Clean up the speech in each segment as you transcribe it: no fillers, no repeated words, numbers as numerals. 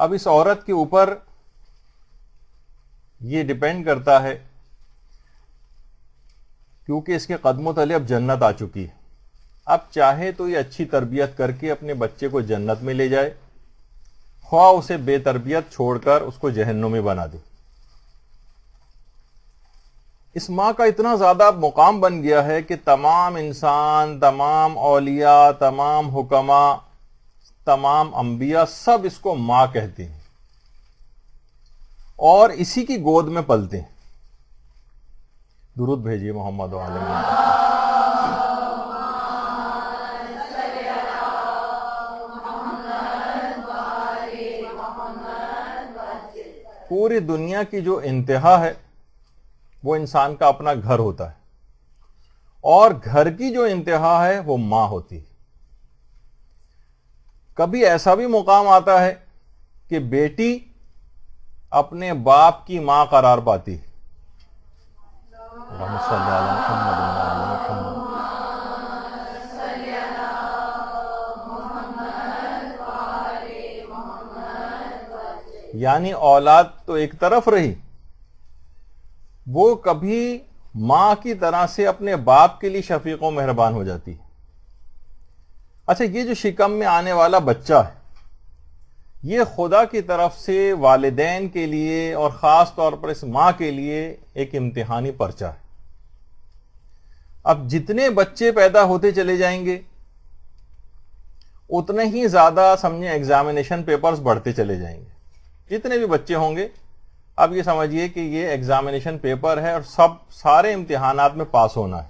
اب اس عورت کے اوپر یہ ڈیپینڈ کرتا ہے، کیونکہ اس کے قدموں تلے اب جنت آ چکی ہے. اب چاہے تو یہ اچھی تربیت کر کے اپنے بچے کو جنت میں لے جائے، خواہ اسے بے تربیت چھوڑ کر اس کو جہنم میں بنا دے. اس ماں کا اتنا زیادہ مقام بن گیا ہے کہ تمام انسان، تمام اولیاء، تمام حکماء، تمام انبیاء سب اس کو ماں کہتے ہیں اور اسی کی گود میں پلتے ہیں. درود بھیجیے محمد علیہ. پوری دنیا کی جو انتہا ہے وہ انسان کا اپنا گھر ہوتا ہے، اور گھر کی جو انتہا ہے وہ ماں ہوتی ہے. کبھی ایسا بھی مقام آتا ہے کہ بیٹی اپنے باپ کی ماں قرار پاتی ہے. اللہم صلی علی محمد وعلی محمد. یعنی اولاد تو ایک طرف رہی، وہ کبھی ماں کی طرح سے اپنے باپ کے لیے شفیق و مہربان ہو جاتی ہے. اچھا، یہ جو شکم میں آنے والا بچہ ہے یہ خدا کی طرف سے والدین کے لیے اور خاص طور پر اس ماں کے لیے ایک امتحانی پرچہ ہے. اب جتنے بچے پیدا ہوتے چلے جائیں گے اتنے ہی زیادہ سمجھیں ایگزامینیشن پیپرز بڑھتے چلے جائیں گے. جتنے بھی بچے ہوں گے اب یہ سمجھیے کہ یہ ایگزامینیشن پیپر ہے اور سارے امتحانات میں پاس ہونا ہے.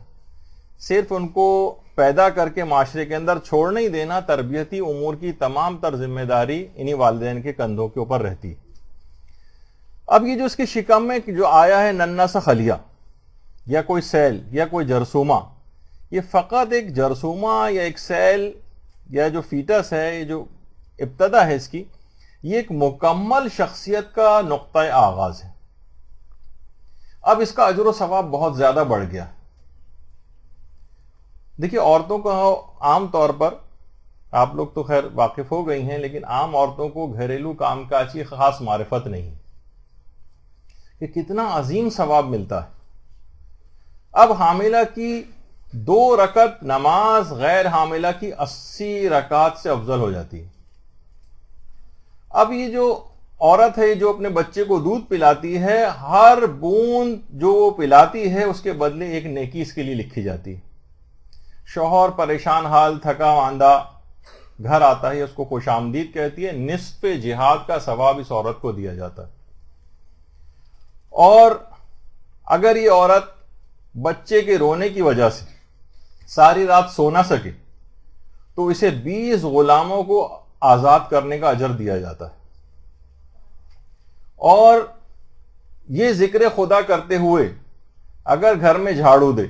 صرف ان کو پیدا کر کے معاشرے کے اندر چھوڑ نہیں دینا، تربیتی امور کی تمام تر ذمہ داری انہی والدین کے کندھوں کے اوپر رہتی. اب یہ جو اس کے شکم میں جو آیا ہے ننھا سا خلیہ یا کوئی سیل یا کوئی جرثومہ، یہ فقط ایک جرثومہ یا ایک سیل یا جو فیٹس ہے، یہ جو ابتدا ہے اس کی، یہ ایک مکمل شخصیت کا نقطہ آغاز ہے. اب اس کا اجر و ثواب بہت زیادہ بڑھ گیا. دیکھیے، عورتوں کو عام طور پر، آپ لوگ تو خیر واقف ہو گئی ہیں، لیکن عام عورتوں کو گھریلو کام کاج کی خاص معرفت نہیں کہ کتنا عظیم ثواب ملتا ہے. اب حاملہ کی 2 رکعت نماز غیر حاملہ کی 80 رکعات سے افضل ہو جاتی ہے. اب یہ جو عورت ہے جو اپنے بچے کو دودھ پلاتی ہے، ہر بوند جو وہ پلاتی ہے اس کے بدلے ایک نیکی اس کے لیے لکھی جاتی ہے. شوہر پریشان حال، تھکا ماندہ گھر آتا ہے، اس کو خوش آمدید کہتی ہے، نصف جہاد کا ثواب اس عورت کو دیا جاتا ہے. اور اگر یہ عورت بچے کے رونے کی وجہ سے ساری رات سو نہ سکے تو اسے 20 غلاموں کو آزاد کرنے کا اجر دیا جاتا ہے. اور یہ ذکر خدا کرتے ہوئے اگر گھر میں جھاڑو دے،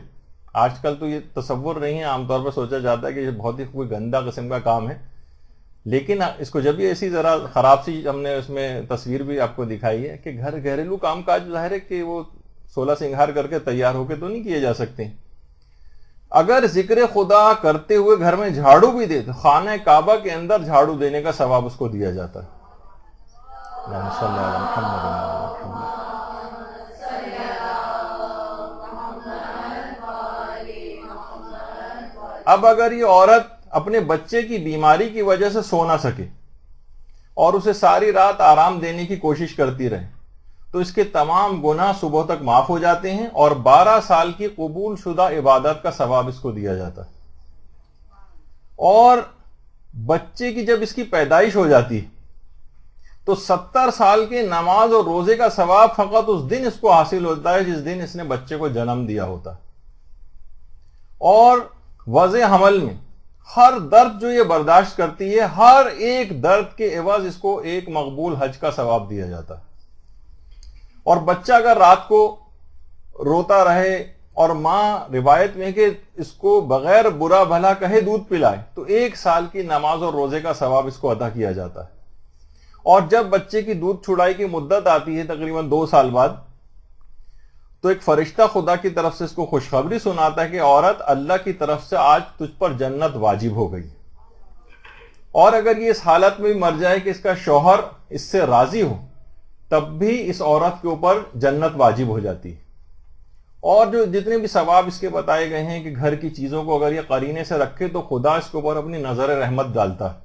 آج کل تو یہ تصور نہیں ہے، عام طور پر سوچا جاتا ہے کہ یہ بہت ہی کوئی گندا قسم کا کام ہے، لیکن اس کو جب یہ ایسی ذرا خراب سی ہم نے اس میں تصویر بھی آپ کو دکھائی ہے کہ گھریلو کام کاج ظاہر ہے کہ وہ 16 سنگھار کر کے تیار ہو کے تو نہیں کیے جا سکتے. اگر ذکر خدا کرتے ہوئے گھر میں جھاڑو بھی دے تو خانہ کعبہ کے اندر جھاڑو دینے کا ثواب اس کو دیا جاتا ہے. اللہم صلی علی محمد وعلی محمد. اب اگر یہ عورت اپنے بچے کی بیماری کی وجہ سے سو نہ سکے اور اسے ساری رات آرام دینے کی کوشش کرتی رہے تو اس کے تمام گناہ صبح تک معاف ہو جاتے ہیں اور 12 سال کی قبول شدہ عبادت کا ثواب اس کو دیا جاتا ہے. اور بچے کی جب اس کی پیدائش ہو جاتی ہے تو 70 سال کے نماز اور روزے کا ثواب فقط اس دن اس کو حاصل ہوتا ہے جس دن اس نے بچے کو جنم دیا ہوتا ہے. اور وضع حمل میں ہر درد جو یہ برداشت کرتی ہے، ہر ایک درد کے عوض اس کو ایک مقبول حج کا ثواب دیا جاتا ہے. اور بچہ اگر رات کو روتا رہے اور ماں روایت میں کہ اس کو بغیر برا بھلا کہے دودھ پلائے تو 1 سال کی نماز اور روزے کا ثواب اس کو عطا کیا جاتا ہے. اور جب بچے کی دودھ چھڑائی کی مدت آتی ہے تقریباً 2 سال بعد تو ایک فرشتہ خدا کی طرف سے اس کو خوشخبری سناتا ہے کہ عورت، اللہ کی طرف سے آج تجھ پر جنت واجب ہو گئی. اور اگر یہ اس حالت میں بھی مر جائے کہ اس کا شوہر اس سے راضی ہو تب بھی اس عورت کے اوپر جنت واجب ہو جاتی ہے. اور جو جتنے بھی ثواب اس کے بتائے گئے ہیں کہ گھر کی چیزوں کو اگر یہ قرینے سے رکھے تو خدا اس کے اوپر اپنی نظر رحمت ڈالتا ہے.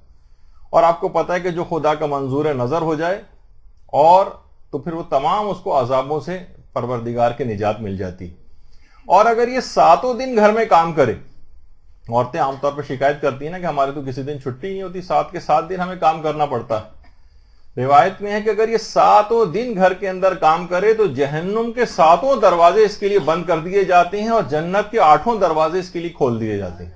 اور آپ کو پتا ہے کہ جو خدا کا منظور نظر ہو جائے اور تو پھر وہ تمام اس کو عذابوں سے پروردگار کے نجات مل جاتی. اور اگر یہ 7 دن گھر میں کام کرے، عورتیں عام طور پر شکایت کرتی ہیں نا کہ ہمارے تو کسی دن چھٹی نہیں ہوتی، 7 کے 7 دن ہمیں کام کرنا پڑتا ہے. روایت میں ہے کہ اگر یہ 7 دن گھر کے اندر کام کرے تو جہنم کے 7 دروازے اس کے لیے بند کر دیے جاتے ہیں اور جنت کے 8 دروازے اس کے لیے کھول دیے جاتے ہیں.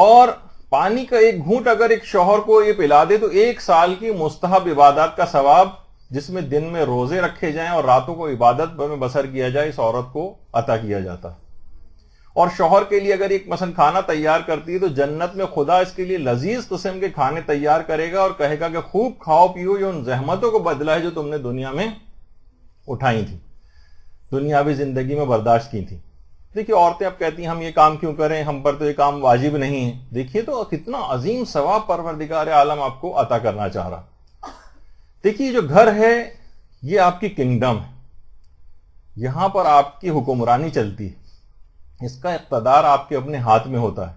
اور پانی کا ایک گھونٹ اگر ایک شوہر کو یہ پلا دے تو 1 سال کی مستحب عبادات کا ثواب، جس میں دن میں روزے رکھے جائیں اور راتوں کو عبادت میں بسر کیا جائے، اس عورت کو عطا کیا جاتا. اور شوہر کے لیے اگر ایک مثلا کھانا تیار کرتی ہے تو جنت میں خدا اس کے لیے لذیذ قسم کے کھانے تیار کرے گا اور کہے گا کہ خوب کھاؤ پیو، یہ ان زحمتوں کو بدلا ہے جو تم نے دنیا میں اٹھائی تھی، دنیاوی زندگی میں برداشت کی تھی. دیکھیے عورتیں اب کہتی ہیں ہم یہ کام کیوں کریں، ہم پر تو یہ کام واجب نہیں ہے. دیکھیے تو کتنا عظیم ثواب پروردگار عالم آپ کو عطا کرنا چاہ رہا. دیکھیے جو گھر ہے یہ آپ کی کنگڈم ہے، یہاں پر آپ کی حکمرانی چلتی ہے، اس کا اقتدار آپ کے اپنے ہاتھ میں ہوتا ہے،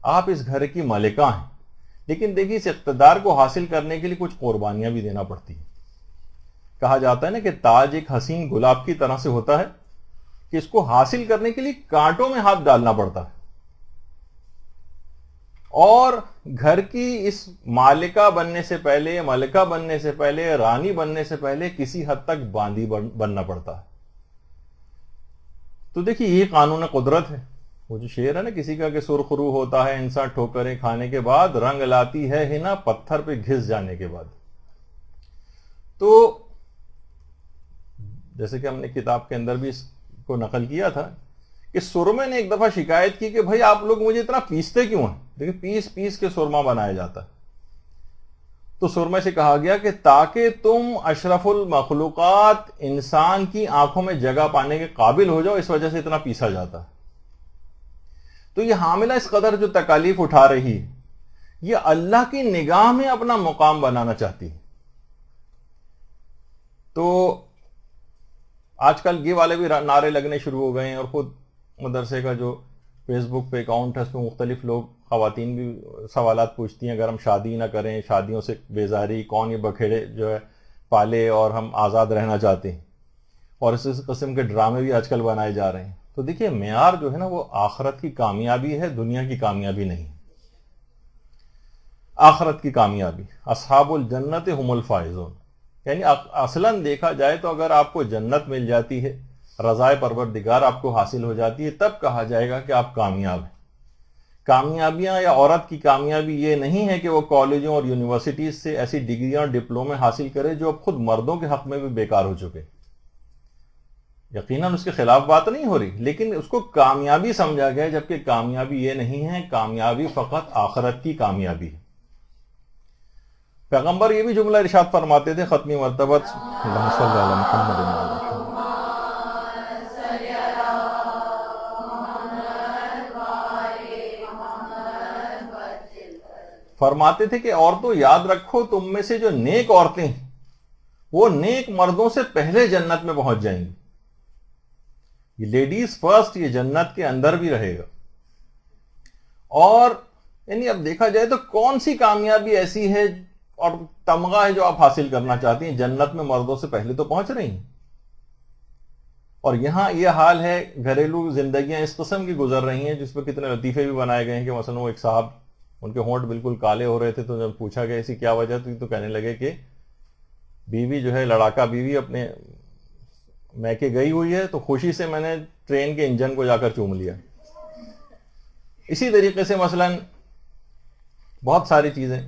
آپ اس گھر کی مالکہ ہیں. لیکن دیکھیے اس اقتدار کو حاصل کرنے کے لیے کچھ قربانیاں بھی دینا پڑتی ہیں. کہا جاتا ہے نا کہ تاج ایک حسین گلاب کی طرح سے ہوتا ہے کہ اس کو حاصل کرنے کے لیے کانٹوں میں ہاتھ ڈالنا پڑتا ہے. اور گھر کی اس مالکہ بننے سے پہلے، ملکہ بننے سے پہلے، رانی بننے سے پہلے کسی حد تک باندی بننا پڑتا ہے. تو دیکھیے یہ قانون قدرت ہے. وہ جو شعر ہے نا کسی کا کہ سرخ رو ہوتا ہے انسان ٹھوکریں کھانے کے بعد، رنگ لاتی ہے ہنا پتھر پہ گھس جانے کے بعد. تو جیسے کہ ہم نے کتاب کے اندر بھی اس کو نقل کیا تھا کہ سرمے نے ایک دفعہ شکایت کی کہ بھائی آپ لوگ مجھے اتنا پیستے کیوں ہیں. دیکھیں پیس پیس کے سرما بنایا جاتا ہے. تو سرمے سے کہا گیا کہ تاکہ تم اشرف المخلوقات انسان کی آنکھوں میں جگہ پانے کے قابل ہو جاؤ، اس وجہ سے اتنا پیسا جاتا ہے. تو یہ حاملہ اس قدر جو تکالیف اٹھا رہی ہے یہ اللہ کی نگاہ میں اپنا مقام بنانا چاہتی ہے. تو آج کل یہ والے بھی نعرے لگنے شروع ہو گئے ہیں، اور خود مدرسے کا جو فیس بک پہ اکاؤنٹ ہے اس پہ مختلف لوگ، خواتین بھی سوالات پوچھتی ہیں اگر ہم شادی نہ کریں، شادیوں سے بیزاری، کون یہ بکھیڑے جو ہے پالے اور ہم آزاد رہنا چاہتے ہیں. اور اس قسم کے ڈرامے بھی آج کل بنائے جا رہے ہیں. تو دیکھیے معیار جو ہے نا وہ آخرت کی کامیابی ہے، دنیا کی کامیابی نہیں. آخرت کی کامیابی، اصحاب الجنت هم الفائزون. یعنی اصلاً دیکھا جائے تو اگر آپ کو جنت مل جاتی ہے، رضائے پروردگار آپ کو حاصل ہو جاتی ہے، تب کہا جائے گا کہ آپ کامیاب ہیں. کامیابیاں یا عورت کی کامیابی یہ نہیں ہے کہ وہ کالجوں اور یونیورسٹیز سے ایسی ڈگریاں اور ڈپلومے حاصل کرے جو اب خود مردوں کے حق میں بھی بیکار ہو چکے. یقیناً اس کے خلاف بات نہیں ہو رہی، لیکن اس کو کامیابی سمجھا گیا، جبکہ کامیابی یہ نہیں ہے. کامیابی فقط آخرت کی کامیابی ہے. پیغمبر یہ بھی جملہ ارشاد فرماتے تھے ختمی مرتبہ، اللہم صلی علی محمد. فرماتے تھے کہ عورتوں یاد رکھو تم میں سے جو نیک عورتیں ہیں وہ نیک مردوں سے پہلے جنت میں پہنچ جائیں گی. یہ لیڈیز فرسٹ، یہ جنت کے اندر بھی رہے گا. اور یعنی اب دیکھا جائے تو کون سی کامیابی ایسی ہے اور تمغہ ہے جو آپ حاصل کرنا چاہتی ہیں، جنت میں مردوں سے پہلے تو پہنچ رہی ہیں. اور یہاں یہ حال ہے، گھریلو زندگیاں اس قسم کی گزر رہی ہیں جس پہ کتنے لطیفے بھی بنائے گئے ہیں کہ مثلا وہ ایک صاحب، ان کے ہونٹ بالکل کالے ہو رہے تھے، تو جب پوچھا گیا اسی کیا وجہ تھی تو کہنے لگے کہ بیوی جو ہے، لڑاکا بیوی اپنے میکے گئی ہوئی ہے تو خوشی سے میں نے ٹرین کے انجن کو جا کر چوم لیا. اسی طریقے سے مثلا بہت ساری چیزیں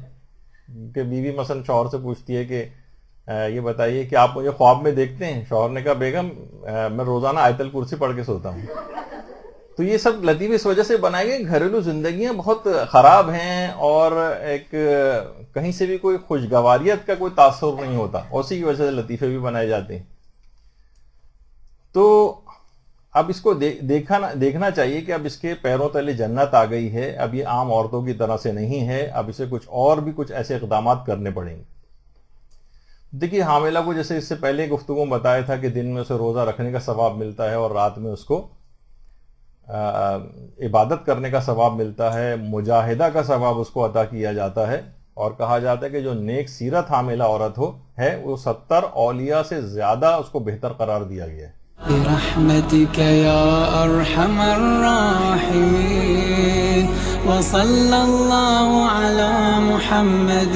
کہ بیوی مثلا شوہر سے پوچھتی ہے کہ یہ بتائیے کہ آپ مجھے خواب میں دیکھتے ہیں؟ شوہر نے کہا بیگم میں روزانہ آیت الکرسی پڑھ کے سوتا ہوں. تو یہ سب لطیفے اس وجہ سے بنائے گئے، گھریلو زندگیاں بہت خراب ہیں اور ایک کہیں سے بھی کوئی خوشگواریت کا کوئی تاثر نہیں ہوتا، اسی کی وجہ سے لطیفے بھی بنائے جاتے ہیں. تو اب اس کو دیکھنا چاہیے کہ اب اس کے پیروں تلے جنت آ گئی ہے، اب یہ عام عورتوں کی طرح سے نہیں ہے، اب اسے کچھ اور بھی کچھ ایسے اقدامات کرنے پڑیں گے۔ دیکھیے حاملہ کو جیسے اس سے پہلے گفتگو میں بتایا تھا کہ دن میں اسے روزہ رکھنے کا ثواب ملتا ہے اور رات میں اس کو عبادت کرنے کا ثواب ملتا ہے، مجاہدہ کا ثواب اس کو عطا کیا جاتا ہے، اور کہا جاتا ہے کہ جو نیک سیرت حاملہ عورت ہے وہ 70 اولیاء سے زیادہ اس کو بہتر قرار دیا گیا ہے۔ برحمتك يا أرحم الراحمين وصلى الله على محمد